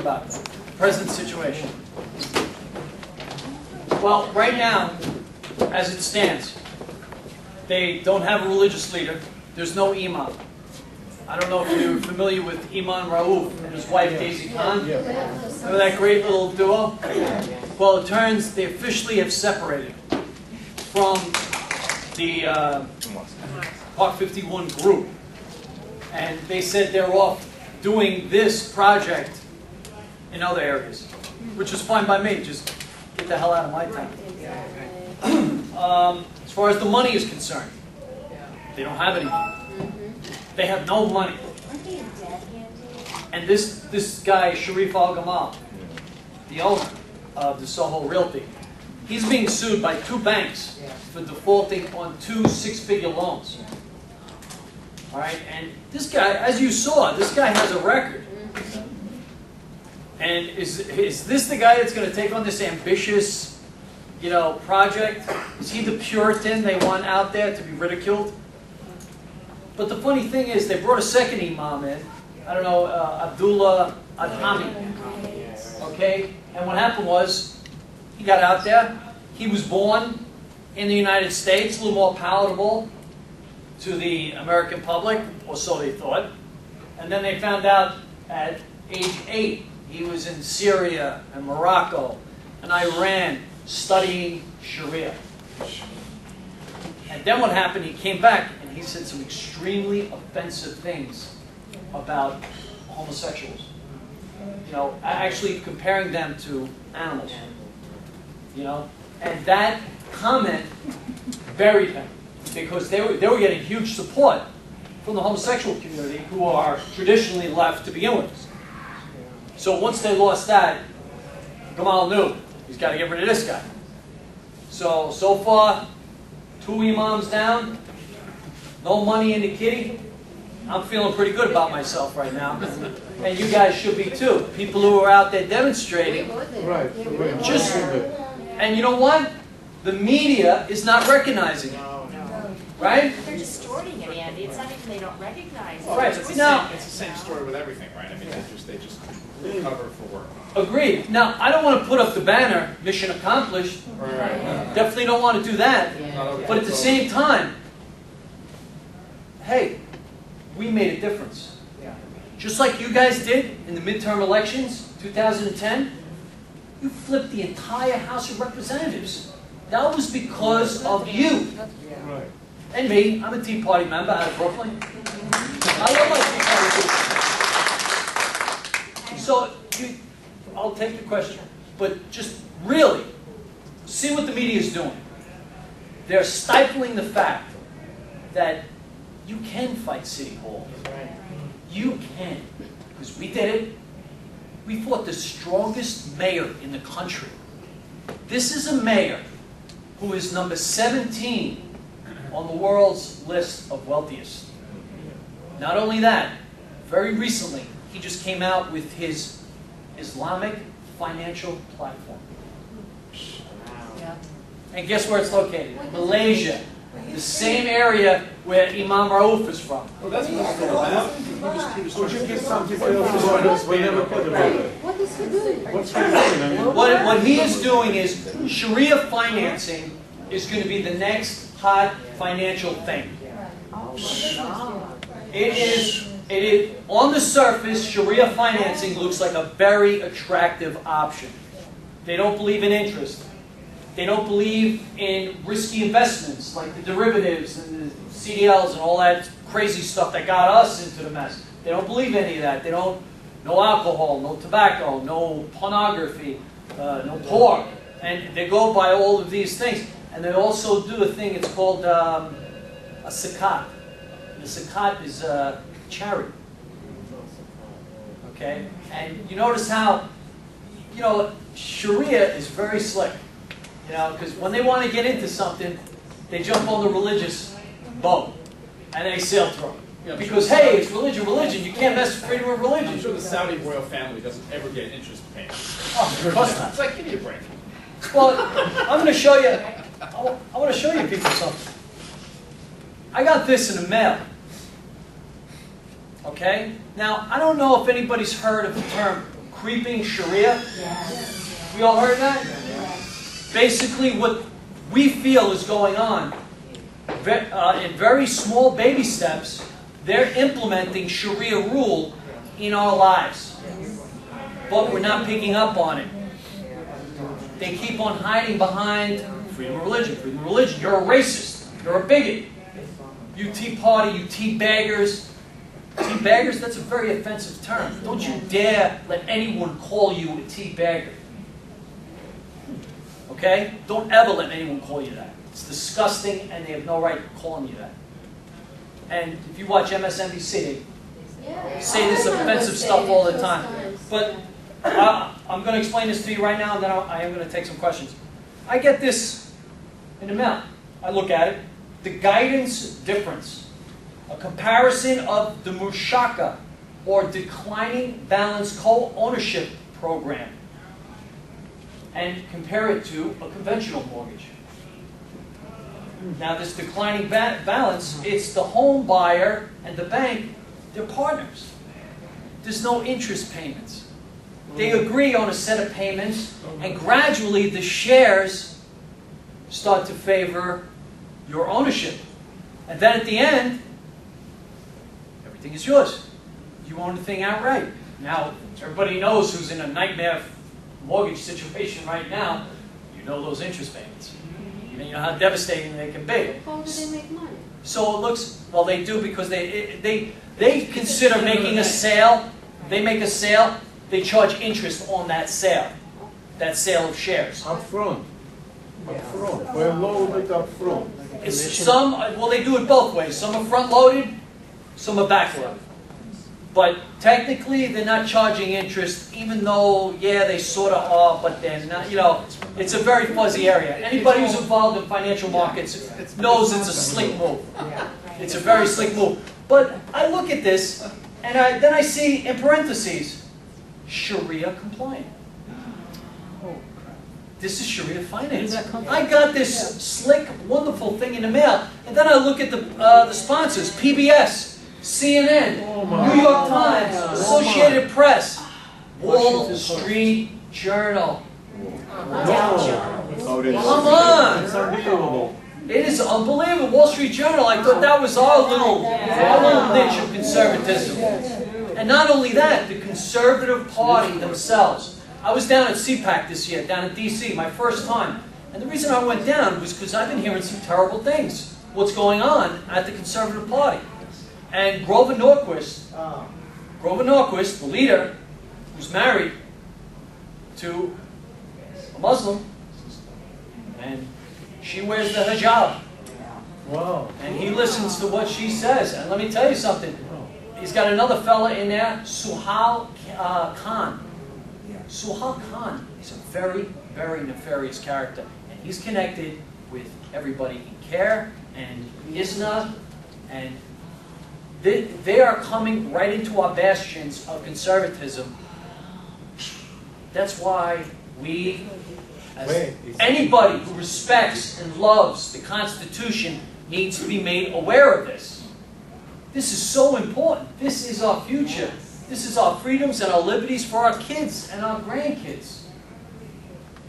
about the present situation. Well, right now, as it stands, they don't have a religious leader. There's no imam. I don't know if you're familiar with Imam Raouf and his wife Daisy Khan. Remember that great little duo? Well, it turns they officially have separated from the Park 51 group. And they said they're off doing this project in other areas, which is fine by me. Just get the hell out of my town. As far as the money is concerned, they don't have any money. They have no money. And this guy, Sharif Al-Gamal, the owner of the Soho Realty, he's being sued by 2 banks for defaulting on 2 six-figure loans. All right, and this guy, as you saw, this guy has a record. And is this the guy that's going to take on this ambitious, project? Is he the Puritan they want out there to be ridiculed? But the funny thing is, they brought a second imam in. I don't know, Abdullah Adhami. Okay, and what happened was, he got out there. He was born in the United States, a little more palatable to the American public, or so they thought. And then they found out at age 8, he was in Syria and Morocco and Iran studying Sharia. And then what happened, he came back and he said some extremely offensive things about homosexuals. Actually comparing them to animals. And that comment buried him, because they were getting huge support from the homosexual community, who are traditionally left to begin with. So once they lost that, Gamal knew he's got to get rid of this guy. So far, 2 imams down, no money in the kitty. I'm feeling pretty good about myself right now. And you guys should be too. People who are out there demonstrating. Right. And you know what? The media is not recognizing it. Right? They're distorting it, Andy. It's not even they don't recognize it. Right. It's the same story with everything, right? I mean, they just cover for work. Agreed. Now, I don't want to put up the banner, mission accomplished. Right. Definitely don't want to do that. But at the same time, hey, we made a difference. Just like you guys did in the midterm elections, 2010, you flipped the entire House of Representatives. That was because of you. Right. And me. I'm a Tea Party member out of Brooklyn. I love my Tea Party people. So, I'll take the question. But just really, see what the media is doing. They're stifling the fact that you can fight City Hall. You can. Because we did it. We fought the strongest mayor in the country. This is a mayor who is number 17 on the world's list of wealthiest. Not only that, very recently, he just came out with his Islamic financial platform. And guess where it's located? Malaysia. The same area where Imam Raouf is from. Well, that's what's going on. Could you give some details about us? We never put about it. What is he doing? What's he doing? What he is doing is Sharia financing is going to be the next hot financial thing. It is on the surface, Sharia financing looks like a very attractive option. They don't believe in interest. They don't believe in risky investments like the derivatives and the CDLs and all that crazy stuff that got us into the mess. They don't believe any of that. They don't, no alcohol, no tobacco, no pornography, no pork. And they go by all of these things. And they also do a thing, it's called a zakat. The zakat is charity. Okay? And you notice how, Sharia is very slick. Because when they want to get into something, they jump on the religious boat and they sail through. Because, hey, it's religion. You can't mess with freedom of religion. I'm sure the Saudi royal family doesn't ever get interest payments. Oh, of course not. It's like, give me a break. Well, I'm going to show you, I want to show you people something. I got this in the mail. Okay? Now, I don't know if anybody's heard of the term creeping Sharia? We all heard that? Basically what we feel is going on, in very small baby steps, they're implementing Sharia rule in our lives. But we're not picking up on it. They keep on hiding behind freedom of religion. Freedom of religion. You're a racist. You're a bigot. You Tea Party, you tea baggers. Tea baggers, that's a very offensive term. Don't you dare let anyone call you a tea bagger. Okay? Don't ever let anyone call you that. It's disgusting and they have no right calling you that. And if you watch MSNBC, they say this offensive stuff all the time. But I'm going to explain this to you right now, and then I am going to take some questions. I get this in the mail. I look at it. The guidance difference. A comparison of the Mushaka, or declining balance co-ownership program, and compare it to a conventional mortgage. Now this declining balance, it's the home buyer and the bank, they're partners. There's no interest payments. They agree on a set of payments, and gradually the shares start to favor your ownership. And then at the end, everything is yours. You own the thing outright. Now, everybody knows who's in a nightmare mortgage situation right now, you know those interest payments. You know how devastating they can be. How do they make money? So it looks, well, they do because they consider making a sale. They make a sale, they charge interest on that sale of shares. Up front. We're loaded up front. It's some, well, they do it both ways. Some are front-loaded, some are back-loaded. But technically, they're not charging interest, even though, yeah, they sort of are, but they're not, you know, it's a very fuzzy area. Anybody who's involved in financial markets knows it's a slick move. It's a very slick move. But I look at this, and then I see, in parentheses, Sharia compliant. This is Sharia finance. I got this slick, wonderful thing in the mail, and then I look at the sponsors, PBS, CNN, New York Times, Associated Press, Wall Street Journal. Come on! It's unbelievable. It is unbelievable. Wall Street Journal, I thought that was our little niche of conservatism. And not only that, the Conservative Party themselves. I was down at CPAC this year, down in D.C., my first time. And the reason I went down was because I've been hearing some terrible things. What's going on at the Conservative Party. And Grover Norquist, the leader, who's married to a Muslim, and she wears the hijab. Wow. And he listens to what she says. And let me tell you something. He's got another fella in there, Suhail Khan. Suhail Khan is a very, very nefarious character. And he's connected with everybody in CARE and ISNA, and they are coming right into our bastions of conservatism. That's why we, as anybody who respects and loves the Constitution, needs to be made aware of this. This is so important. This is our future. This is our freedoms and our liberties for our kids and our grandkids.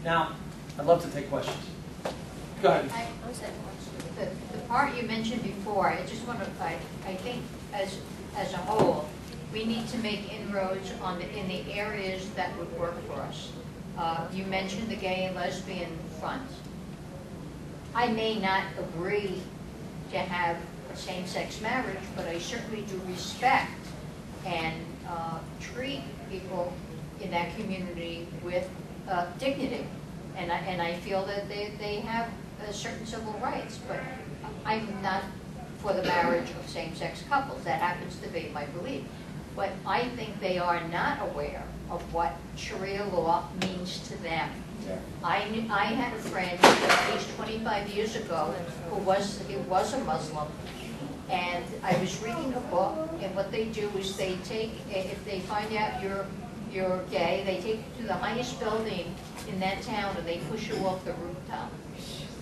Now, I'd love to take questions. Go ahead. The part you mentioned before, I just want to, I think as a whole, we need to make inroads in the areas that would work for us. You mentioned the gay and lesbian front. I may not agree to have a same-sex marriage, but I certainly do respect and treat people in that community with dignity. And I feel that they have certain civil rights, but I'm not for the marriage of same-sex couples. That happens to be my belief. But I think they are not aware of what Sharia law means to them. I had a friend at least 25 years ago who was a Muslim, and I was reading a book, and what they do is they take, if they find out you're gay, they take you to the highest building in that town and they push you off the rooftop.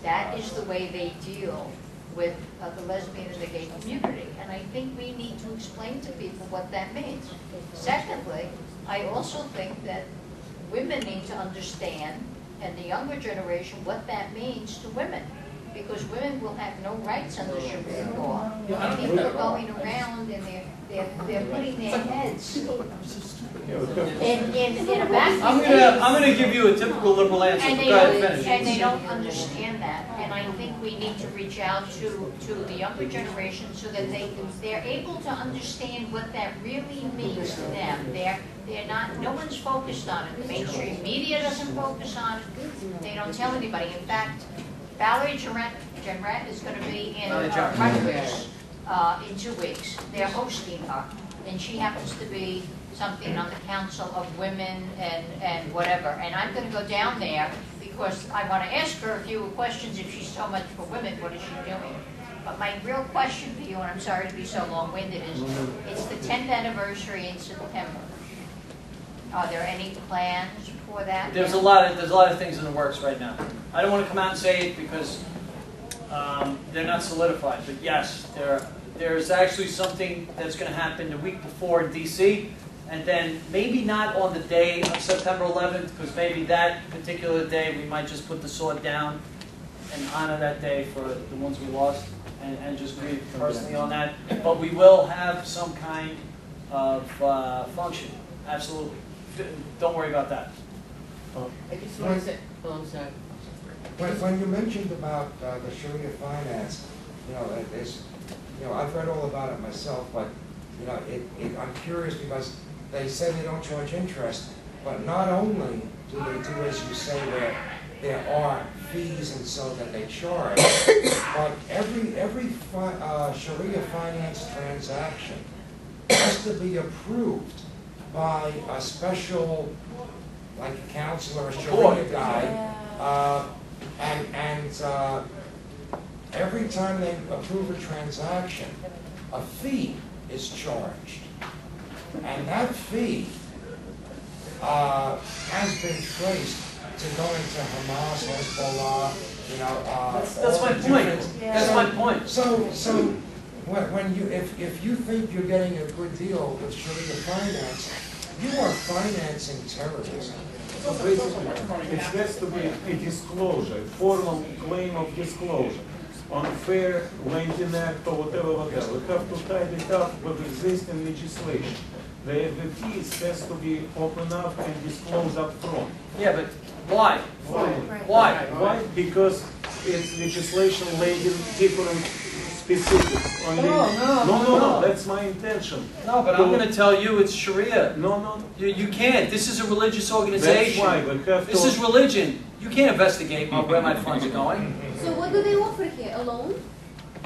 That is the way they deal with the lesbian and the gay community. And I think we need to explain to people what that means. Secondly, I also think that women need to understand, and the younger generation, what that means to women. Because women will have no rights under Sharia law. And people are going around and they're putting their heads in a vacuum. I'm gonna give you a typical liberal answer. And Go ahead, finish. they don't understand that. And I think we need to reach out to the younger generation so that they're able to understand what that really means to them. They're not, no one's focused on it. The mainstream media doesn't focus on it. They don't tell anybody. In fact, Valerie Jenrette is going to be in Rutgers in 2 weeks. They're hosting her. And she happens to be something on the Council of Women and whatever. And I'm going to go down there because I want to ask her a few questions. If she's so much for women, what is she doing? But my real question for you, and I'm sorry to be so long-winded, is it's the 10th anniversary in September. Are there any plans for that? There's a lot of things in the works right now. I don't want to come out and say it because they're not solidified. But yes, there's actually something that's going to happen the week before in D.C. And then maybe not on the day of September 11th, because maybe that particular day we might just put the sword down and honor that day for the ones we lost and just grieve personally on that. But we will have some kind of function. Absolutely. Don't worry about that. I just want to say, I'm sorry. When you mentioned about the Sharia finance, I've read all about it myself, but I'm curious because they say they don't charge interest, but not only do they do as you say there are fees and so that they charge, but every Sharia finance transaction has to be approved by a special, like a counselor, a Sharia guy, and every time they approve a transaction, a fee is charged. And that fee has been traced to going to Hamas, Hezbollah, That's my point. That's my point. So when if you think you're getting a good deal with Sharia finance, you are financing terrorism. So basically, it has to be a disclosure, a formal claim of disclosure on fair lending act or whatever. We have to tie it up with existing legislation. The fees has to be opened up and disclosed up front. Yeah, but why? Why? Why? Because it's legislation laid in different specifics. Only, no, that's my intention. No, but I'm going to tell you it's Sharia. No. You can't. This is a religious organization. That's why we have to. This is religion. You can't investigate where my funds are going. So what do they offer here? A loan?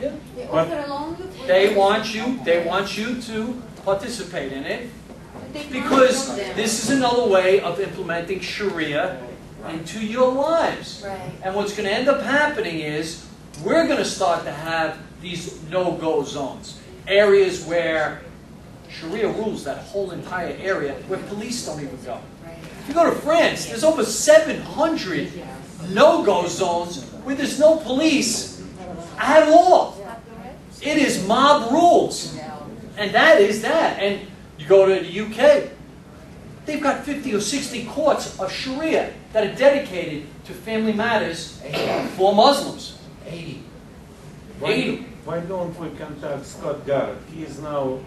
Yeah. They offer a loan? They want you to participate in it because this is another way of implementing Sharia into your lives. Right. And what's going to end up happening is we're going to start to have these no-go zones, areas where Sharia rules that whole entire area where police don't even go. If you go to France, there's over 700 no-go zones where there's no police at all. It is mob rules. And that is that. And you go to the UK, they've got 50 or 60 courts of Sharia that are dedicated to family matters for Muslims. 80. 80. Why don't we contact Scott Garrett? He is now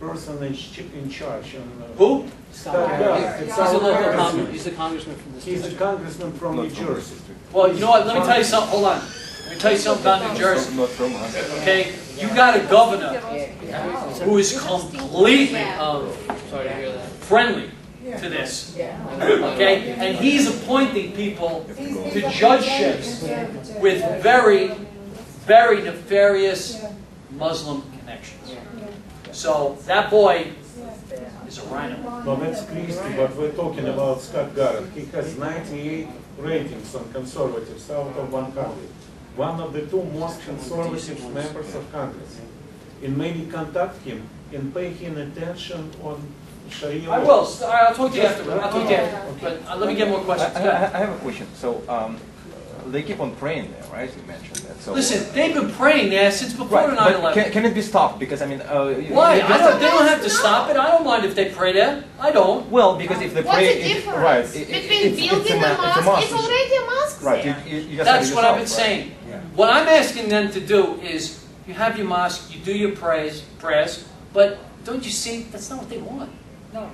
personage in charge. Who? Scott Garrett. He's a local congressman. He's a congressman from this He's a district. congressman from New Jersey. Well, you know what? Let me tell you something. Hold on. Let me tell you something about New Jersey. Okay? You got a governor who is completely Oh, sorry to hear that. friendly to this. Okay? And he's appointing people to judgeships with very, very nefarious Muslim connections. So that boy is a rhino. No, that's Christie, but we're talking about Scott Garrett. He has 98 ratings on conservatives out of 100. One of the two most conservative members of Congress. And maybe contact him and pay him attention on Sharia law. I will. I'll talk to you after. I'll talk to you after. But let me get more questions. Go ahead. I have a question. So, they keep on praying there, right? You mentioned that. So, Listen, they've been praying there since before right, the but 9/11. can it be stopped? Because I mean, Why? They don't have to stop it. I don't mind if they pray there. I don't. Well, because if they What's pray, the difference right, between building a it's a mosque? It's already a mosque Right, there. you just That's said it what I've been yourself, right? saying. What I'm asking them to do is, you have your mosque, you do your prayers, but don't you see, that's not what they want.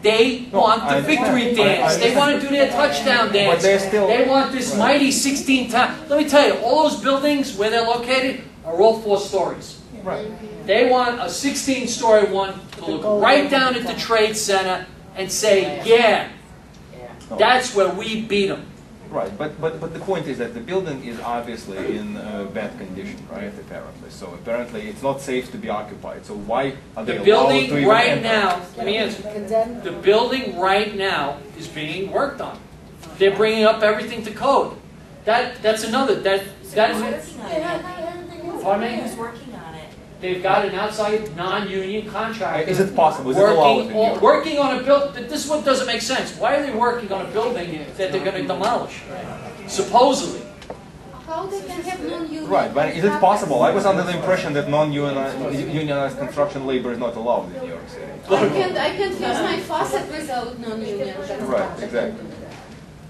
They want the I victory understand. dance. I They want to do their touchdown dance. they're still- They want this mighty 16 times. Let me tell you, all those buildings where they're located are all 4 stories. Right. They want a 16-story one to look right down at the Trade Center and say, yeah, that's where we beat them. Right, but the point is that the building is obviously in bad condition, right? Apparently, so apparently it's not safe to be occupied. So why are they The allowed to building even right enter? now, let me answer. The building right now is being worked on. They're bringing up everything to code. That's another, that's, Who's working on it? pardon me? Who's working on it? They've got an outside non-union contractor. Is it possible? Is it allowed in Europe? Working on a this is what doesn't make sense. Why are they working on a building that they're gonna demolish? Supposedly. How they can have non-union? Right, but is it possible? I was under the impression that non-unionized construction labor is not allowed in New York City. I can't use my faucet without non-union. Right, exactly.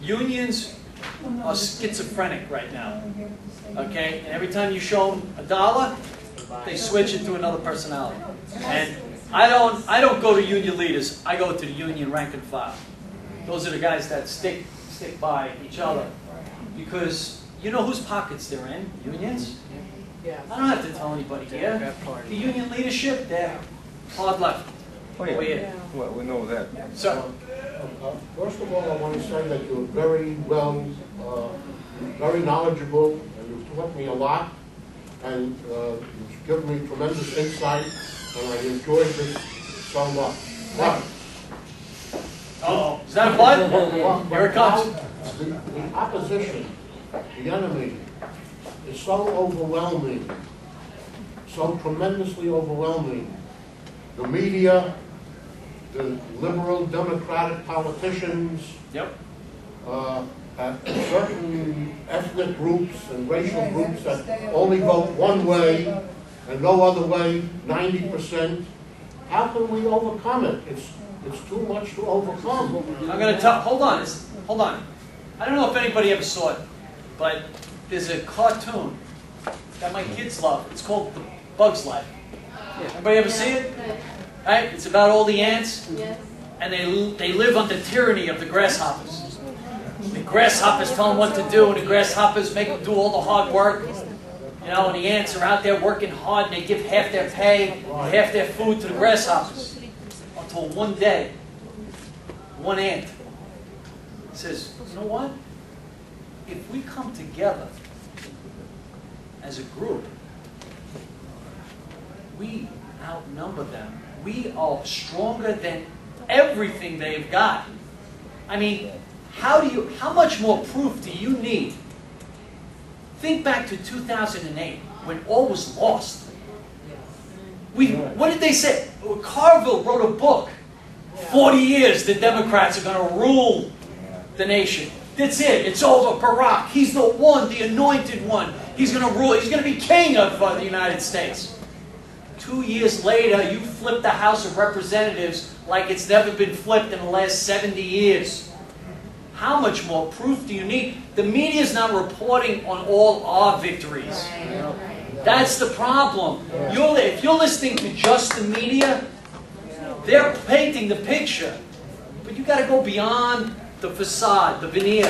Unions are schizophrenic right now. Okay? And every time you show them $1, they switch it to another personality. And I don't go to union leaders. I go to the union rank and file. Those are the guys that stick by each other. Because you know whose pockets they're in? Unions? I don't have to tell anybody here. The union leadership, they're hard left. Oh yeah, Weird. well, we know that. So, First of all, I want to say that you're very well, very knowledgeable, and you've taught me a lot, and you've given me tremendous insight, and I enjoyed this so much. But, uh-oh, is that a blood? Here it comes. the opposition, the enemy, is so overwhelming, so tremendously overwhelming. The media, the liberal democratic politicians, Yep. Certain ethnic groups and racial groups that only vote one way and no other way, 90%. How can we overcome it? It's too much to overcome. I'm going to tell, hold on. I don't know if anybody ever saw it, but there's a cartoon that my kids love. It's called The Bug's Life. Anybody ever see it? Right? It's about all the ants, Yes. and they live under tyranny of the grasshoppers. The grasshoppers tell them what to do, and the grasshoppers make them do all the hard work. You know, and the ants are out there working hard, and they give half their pay, half their food to the grasshoppers. Until one day, one ant says, you know what? If we come together as a group, we outnumber them. We are stronger than everything they've got. I mean, how much more proof do you need? Think back to 2008, when all was lost. What did they say? Carville wrote a book. 40 years the Democrats are going to rule the nation. That's it. It's over. Barack, he's the one, the anointed one. He's going to rule. He's going to be king of the United States. 2 years later, you flip the House of Representatives like it's never been flipped in the last 70 years. How much more proof do you need? The media is not reporting on all our victories. That's the problem. If you're listening to just the media, they're painting the picture. But you got to go beyond the facade, the veneer.